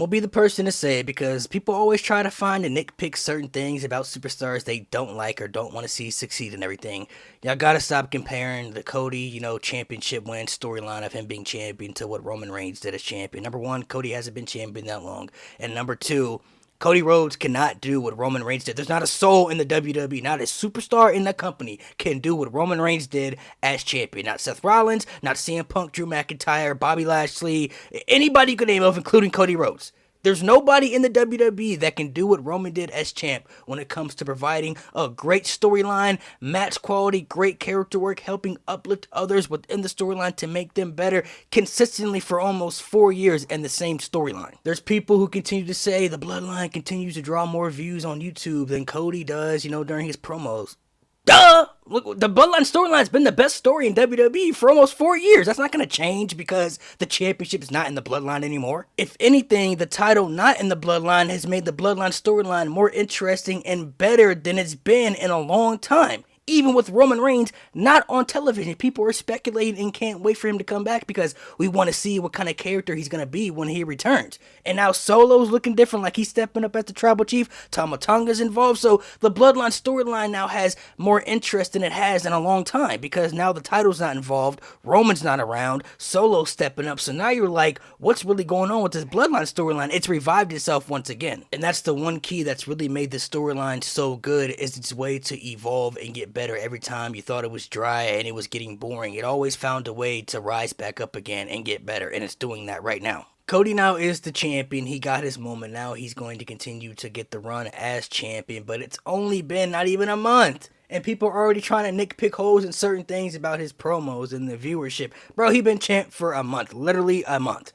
gonna be the person to say it because people always try to find and nitpick certain things about superstars they don't like or don't want to see succeed and everything. Y'all gotta stop comparing the Cody, championship win storyline of him being champion to what Roman Reigns did as champion. Number one, Cody hasn't been champion that long. And number two, Cody Rhodes cannot do what Roman Reigns did. There's not a soul in the WWE, not a superstar in the company can do what Roman Reigns did as champion. Not Seth Rollins, not CM Punk, Drew McIntyre, Bobby Lashley, anybody you could name of, including Cody Rhodes. There's nobody in the WWE that can do what Roman did as champ when it comes to providing a great storyline, match quality, great character work, helping uplift others within the storyline to make them better consistently for almost 4 years and the same storyline. There's people who continue to say the bloodline continues to draw more views on YouTube than Cody does, during his promos. Duh! Look, the Bloodline storyline's been the best story in WWE for almost 4 years. That's not going to change because the championship is not in the Bloodline anymore. If anything, the title not in the Bloodline has made the Bloodline storyline more interesting and better than it's been in a long time. Even with Roman Reigns not on television, people are speculating and can't wait for him to come back because we want to see what kind of character he's going to be when he returns. And now Solo's looking different, like he's stepping up as the tribal chief. Tama Tonga's involved, so the Bloodline storyline now has more interest than it has in a long time because now the title's not involved, Roman's not around, Solo's stepping up. So now you're like, what's really going on with this Bloodline storyline? It's revived itself once again. And that's the one key that's really made this storyline so good is its way to evolve and get better every time you thought it was dry and it was getting boring. It always found a way to rise back up again and get better, and it's doing that right now. Cody now is the champion. He got his moment. Now he's going to continue to get the run as champion, but it's only been not even a month. And people are already trying to nitpick holes in certain things about his promos and the viewership. Bro, he been champ for a month. Literally a month.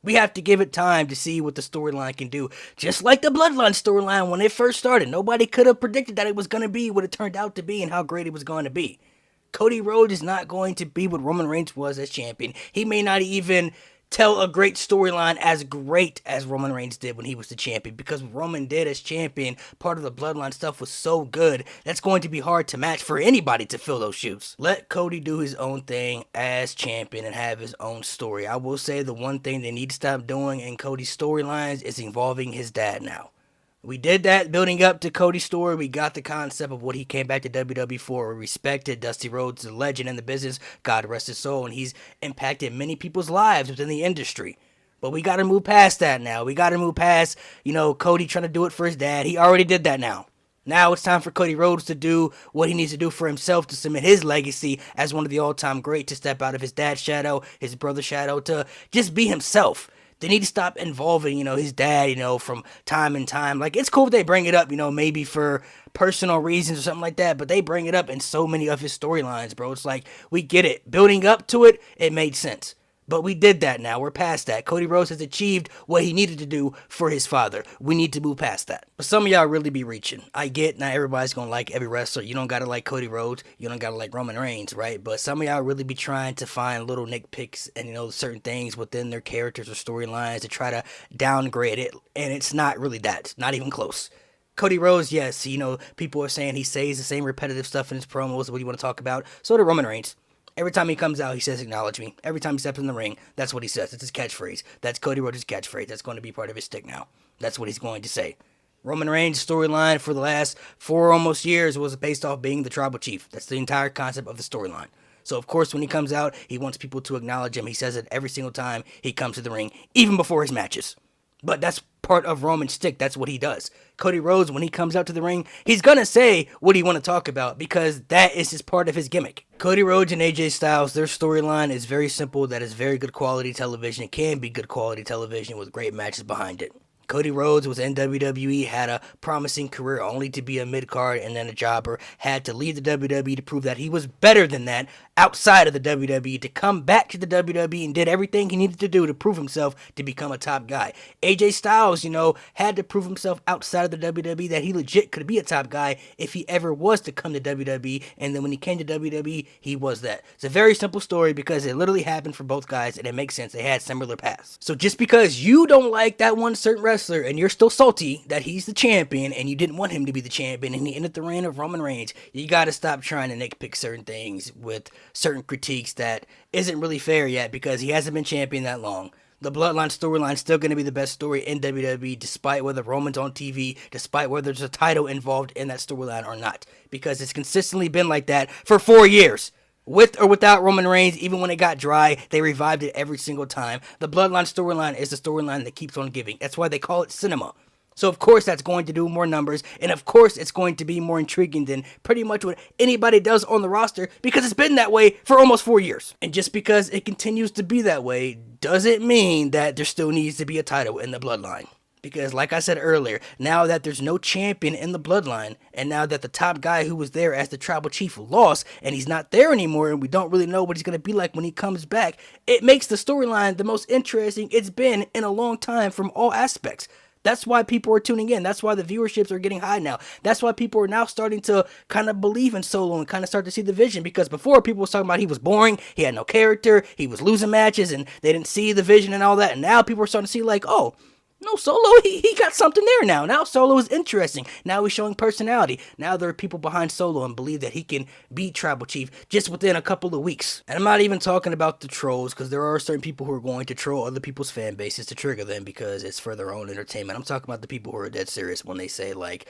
We have to give it time to see what the storyline can do. Just like the Bloodline storyline when it first started. Nobody could have predicted that it was going to be what it turned out to be and how great it was going to be. Cody Rhodes is not going to be what Roman Reigns was as champion. He may not even tell a great storyline as great as Roman Reigns did when he was the champion, because what Roman did as champion, part of the Bloodline stuff was so good, that's going to be hard to match for anybody to fill those shoes. Let Cody do his own thing as champion and have his own story. I will say the one thing they need to stop doing in Cody's storylines is involving his dad now. We did that building up to Cody's story. We got the concept of what he came back to WWE for. We respected Dusty Rhodes, the legend in the business. God rest his soul. And he's impacted many people's lives within the industry. But we got to move past that now. We got to move past, Cody trying to do it for his dad. He already did that now. Now it's time for Cody Rhodes to do what he needs to do for himself to cement his legacy as one of the all-time greats, to step out of his dad's shadow, his brother's shadow, to just be himself. They need to stop involving, his dad, from time and time. Like, it's cool if they bring it up, maybe for personal reasons or something like that, but they bring it up in so many of his storylines, bro. It's like, we get it. Building up to it, it made sense. But we did that now. We're past that. Cody Rhodes has achieved what he needed to do for his father. We need to move past that. But some of y'all really be reaching. I get not everybody's going to like every wrestler. You don't got to like Cody Rhodes. You don't got to like Roman Reigns, right? But some of y'all really be trying to find little nitpicks and, certain things within their characters or storylines to try to downgrade it. And it's not really that. It's not even close. Cody Rhodes, yes, people are saying he says the same repetitive stuff in his promos. What do you want to talk about? So did Roman Reigns. Every time he comes out, he says, "Acknowledge me." Every time he steps in the ring, that's what he says. It's his catchphrase. That's Cody Rhodes' catchphrase. That's going to be part of his stick now. That's what he's going to say. Roman Reigns' storyline for the last 4 almost years was based off being the tribal chief. That's the entire concept of the storyline. So, of course, when he comes out, he wants people to acknowledge him. He says it every single time he comes to the ring, even before his matches. But that's part of Roman's stick. That's what he does. Cody Rhodes, when he comes out to the ring, he's going to say what he want to talk about because that is just part of his gimmick. Cody Rhodes and AJ Styles, their storyline is very simple. That is very good quality television. It can be good quality television with great matches behind it. Cody Rhodes was in WWE, had a promising career only to be a mid-card and then a jobber, had to leave the WWE to prove that he was better than that outside of the WWE, to come back to the WWE and did everything he needed to do to prove himself to become a top guy. AJ Styles, had to prove himself outside of the WWE that he legit could be a top guy if he ever was to come to WWE, and then when he came to WWE, he was that. It's a very simple story because it literally happened for both guys and it makes sense. They had similar paths. So just because you don't like that one certain wrestler and you're still salty that he's the champion and you didn't want him to be the champion and he ended the reign of Roman Reigns, you gotta stop trying to nitpick certain things with certain critiques that isn't really fair yet because he hasn't been champion that long. The Bloodline storyline is still going to be the best story in WWE, despite whether Roman's on TV, despite whether there's a title involved in that storyline or not. Because it's consistently been like that for 4 years. With or without Roman Reigns, even when it got dry, they revived it every single time. The Bloodline storyline is the storyline that keeps on giving. That's why they call it cinema. So of course that's going to do more numbers, and of course it's going to be more intriguing than pretty much what anybody does on the roster, because it's been that way for almost 4 years. And just because it continues to be that way doesn't mean that there still needs to be a title in the Bloodline. Because like I said earlier, now that there's no champion in the Bloodline, and now that the top guy who was there as the tribal chief lost, and he's not there anymore, and we don't really know what he's going to be like when he comes back, it makes the storyline the most interesting it's been in a long time from all aspects. That's why people are tuning in. That's why the viewerships are getting high now. That's why people are now starting to kind of believe in Solo and kind of start to see the vision. Because before, people was talking about he was boring, he had no character, he was losing matches, and they didn't see the vision and all that. And now people are starting to see like, oh, no, Solo, he got something there now. Now Solo is interesting. Now he's showing personality. Now there are people behind Solo and believe that he can beat Tribal Chief just within a couple of weeks. And I'm not even talking about the trolls, because there are certain people who are going to troll other people's fan bases to trigger them because it's for their own entertainment. I'm talking about the people who are dead serious when they say, like,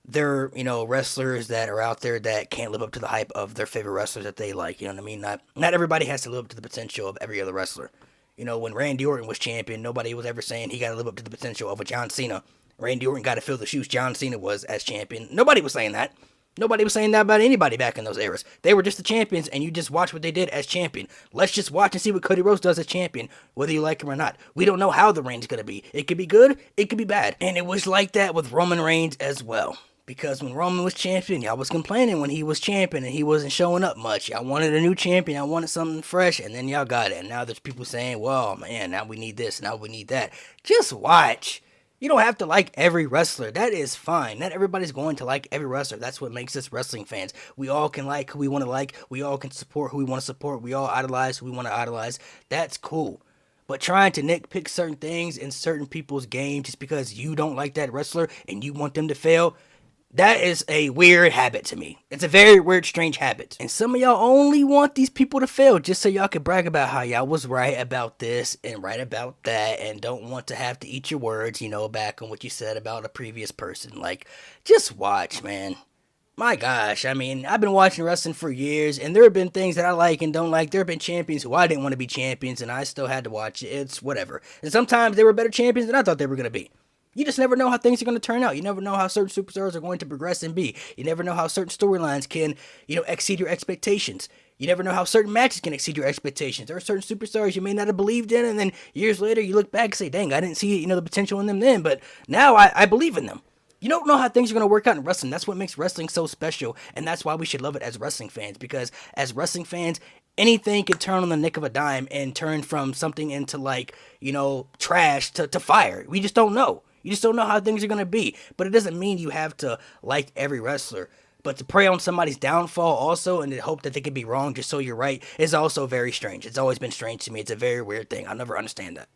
they're, wrestlers that are out there that can't live up to the hype of their favorite wrestlers that they like. You know what I mean? Not everybody has to live up to the potential of every other wrestler. When Randy Orton was champion, nobody was ever saying he got to live up to the potential of a John Cena. Randy Orton got to fill the shoes John Cena was as champion. Nobody was saying that. Nobody was saying that about anybody back in those eras. They were just the champions, and you just watch what they did as champion. Let's just watch and see what Cody Rhodes does as champion, whether you like him or not. We don't know how the reign's going to be. It could be good, it could be bad. And it was like that with Roman Reigns as well. Because when Roman was champion, y'all was complaining when he was champion and he wasn't showing up much. Y'all wanted a new champion, y'all wanted something fresh, and then y'all got it. And now there's people saying, well, man, now we need this, now we need that. Just watch. You don't have to like every wrestler. That is fine. Not everybody's going to like every wrestler. That's what makes us wrestling fans. We all can like who we want to like. We all can support who we want to support. We all idolize who we want to idolize. That's cool. But trying to nitpick certain things in certain people's game just because you don't like that wrestler and you want them to fail, that is a weird habit to me. It's a very weird, strange habit. And some of y'all only want these people to fail just so y'all can brag about how y'all was right about this and right about that and don't want to have to eat your words, back on what you said about a previous person. Like, just watch, man. My gosh, I mean, I've been watching wrestling for years, and there have been things that I like and don't like. There have been champions who I didn't want to be champions, and I still had to watch it. It's whatever. And sometimes they were better champions than I thought they were going to be. You just never know how things are going to turn out. You never know how certain superstars are going to progress and be. You never know how certain storylines can, exceed your expectations. You never know how certain matches can exceed your expectations. There are certain superstars you may not have believed in, and then years later you look back and say, dang, I didn't see, the potential in them then, but now I believe in them. You don't know how things are going to work out in wrestling. That's what makes wrestling so special, and that's why we should love it as wrestling fans, because as wrestling fans, anything can turn on the nick of a dime and turn from something into, trash to fire. We just don't know. You just don't know how things are going to be. But it doesn't mean you have to like every wrestler. But to prey on somebody's downfall also and to hope that they can be wrong just so you're right is also very strange. It's always been strange to me. It's a very weird thing. I'll never understand that.